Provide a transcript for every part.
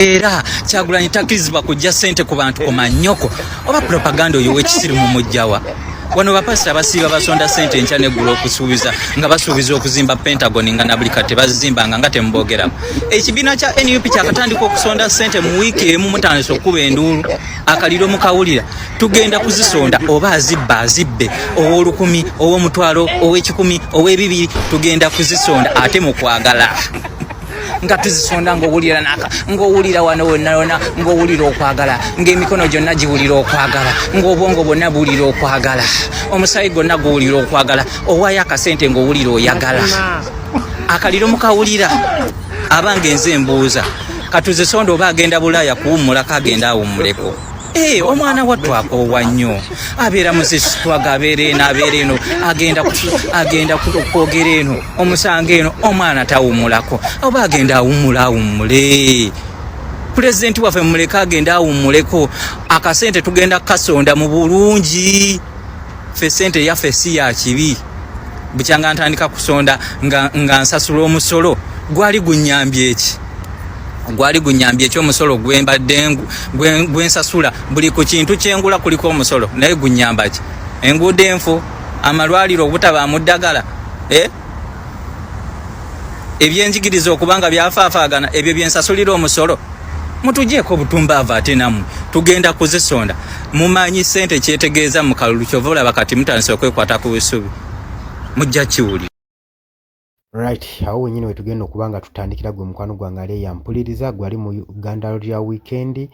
era Kyagulanyi takirizibwa kujja ssente ku bantu komanyoko oba propaganda oyo w'ekisiri mu mujjawa. Wano bapasita basiiba basonda ssente enkya n'eggulo okusuubiza nga basuubiza okuzimba Pentagon nga na buli kate bazizimbanga nga temuboogeramu. Ekibiina kya NUP kyakatandika okusonda ssente mu wiiki emu mutandise okuba enduulu akaliro mukawulira tugenda kuzisonda oba azibbe ow'olukumi ow'omutwalo ow'ekikumi ow'ebibiri tugenda kuzisonda ate mu kwagala nga tuzisonda ng'owulira ng'owulira wano wonna ng'owulira okwagala ng'emikono gyonna giwulira okwagala ng'obwongo bwonna buwulira okwagala omusaayi gwonna guwulira okwagala owaayo akasente ng'owulira oyagala akaliro mukawulira abange nze mbuuza katuzisonda oba agenda Bulaaya kuwummulako agenda awummuleko. Omwana wattu akoowa nnyo abeera muzisitwaga abeera eno agenda kwogera eno omusanga eno omwana tawummulako oba agenda awummule. Pulezidenti waffe muleke agenda awummuleko akasente tugenda kasonda mu bulungi. Ffe sente yaffe si ya kibi bukyanga ntandika kusonda nga nsasula omusolo gwali gunyambye ekyomusolo gwembadde gwensasula buli ku kintu kyengula kuliko omusolo naye gunyamba ki? Enguudo enfo, amalwaliro obutabaamu ddagala, ebyenjigiriza okubanga byafaafaagana ebyo byensasulira omusolo. Mutugyeko obutumbaava ate nammwe tugenda kuzisonda. Mumanyi ssente kyetegeeza mu kalulu kyova olaba kati mutandise okwekwata ku busubi mujja kiwulira. Right, awo wenyine wetugenda okubanga tutandikira gwe mukwano gwange ali yampuliriza gwali mu Uganda lya weekend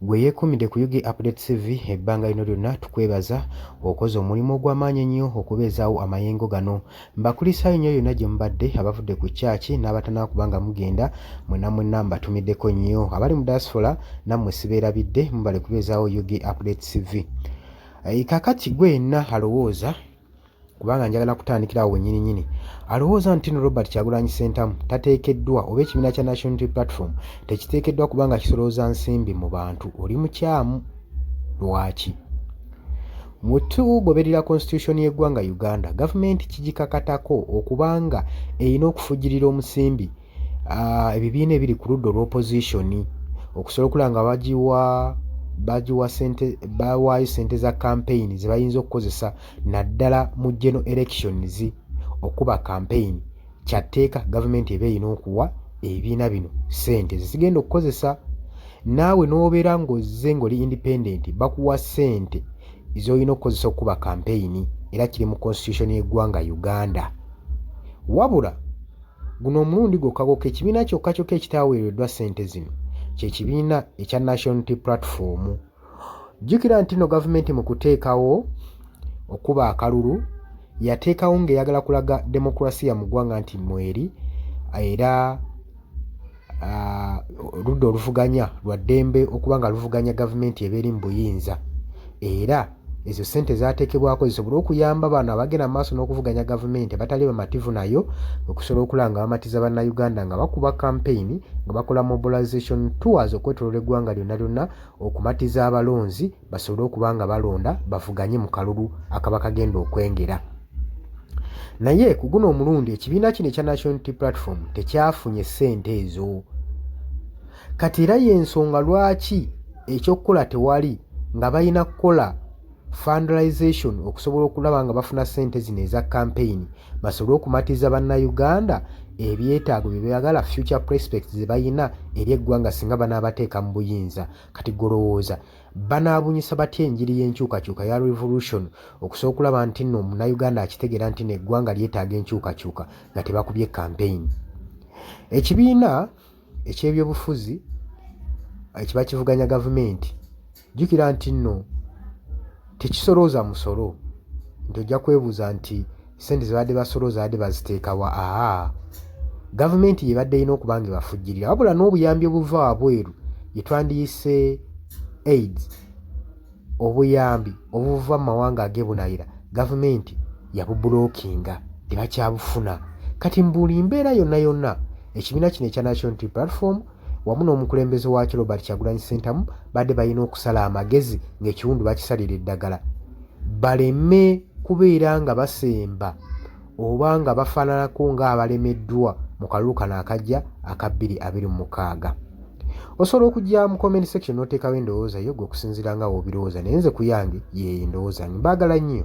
gwe yeekumidde ku UG Update TV ebbanga lino lyonna tukwebaza okoze omulimu ogw'amaanyi ennyo okubeezaawo amayengo gano. Mbakulisaayo nnyo yonna gye mubadde abavudde ku kyaki n'abatanaba kubanga mugenda mwenna mbatumiddeko nnyo abali mu diaspora nammwe sibeerabidde mubale kubeezaawo UG Update TV. Kakati gwe yenna alowooza kubanga njagala kutandikira awo nyini alowooza nti Robert Kyagulanyi Ssentamu tateekeddwa oba ekibiina kya National Unity Platform tekiteekeddwa kubanga kisolooza nsimbi mu bantu oli mukyamu. Lwaki? Mu tugoberera constitution y'eggwanga Uganda gavumenti kigikakatako okubanga erina okufujjirira omusimbi ebibiina ebiri ku ludda olw'opposition okusobola okulanga bagiwa sente bawaayo sente za campaign ze bayinza okukozesa naddala mu general elections okuba campaign. Kyatteeka gavumenti eba erina okuwa ebibiina bino sente zigenda okukozesa. Naawe n'obeera ng'ozze ng'oli independent bakuwa sente z'olina okukozesa okuba campaign era kiri mu constitution y'eggwanga Uganda. Wabula guno omulundi gwokka ekibiina kyokka ekitaaweereddwa sente zino kye kibiina ekya National Unity Platform. Jjukira nti no gavumenti mu kuteekawo okuba akalulu yateekawo ng'eyagala kulaga demokrasiya mu ggwanga nti mweri era oludda oluvuganya lwa ddembe okuba nga luvuganya gavumenti ebeeri mu buyinza era ezo sente zaateekebwako zisobole okuyamba bano abagenda mu maaso n'okuvuganya gavumenti abatali bamativu nayo okusobola okulanga bamatiza bannayuganda nga bakuba campaign nga bakola mobilization tours okwetooloola eggwanga lyonna okumatiza abalonzi basobole okuba nga balonda bavuganye mu kalulu akaba kagenda okwengera. Naye ku guno omulundi ekibiina kino ekya National Unity Platform tekyafunye ssente ezo. Kati era y'ensonga lwaki ekyokukola tewali nga balina kukola fundraisation okusobola okulaba nga bafuna ssente zino eza campaign basobole okumatiza bannayuganda ebyetaago bye bayagala future prospects ze bayina eri eggwanga singa banaabateeka mu buyinza. Kati golowooza banaabunyisa batya enjiri y'enkyukakyuka ya revolution okusobola okulaba nti nno munnayuganda akitegeera nti n'eggwanga lyetaaga enkyukakyuka nga tebakubye campaign. Ekibiina eky'ebyobufuzi ekiba kivuganya gavumenti jjukira nti nno tekisolooza musolo nti ojja kwebuuza nti sente zibadde basolooza badde baziteekawa. Gavumenti yebadde erina okuba nga ebafujjirira wabula n'obuyambi obuva wabweru ye twandiyise AIDS obuyambi obuva mu mawanga ag'ebunayira gavumenti yabubulookinga tebakyabufuna. Kati mu buli mbeera yonna ekibiina kino ekya National Unity Platform wamu n'omukulembeze waakyo Robert Kyagulanyi Ssentamu badde balina okusala amagezi ng'ekiwundu bakisalira eddagala baleme kubeera nga basemba oba nga bafaananako ng'abalemeddwa mu kalulu kano akajja aka 2026. osobola okujja mu comment section n'oteekawo endowooza yo gwe okusinziira nga woobirowooza naye nze ku yange yeeyo endowooza nge mbaagala nnyo.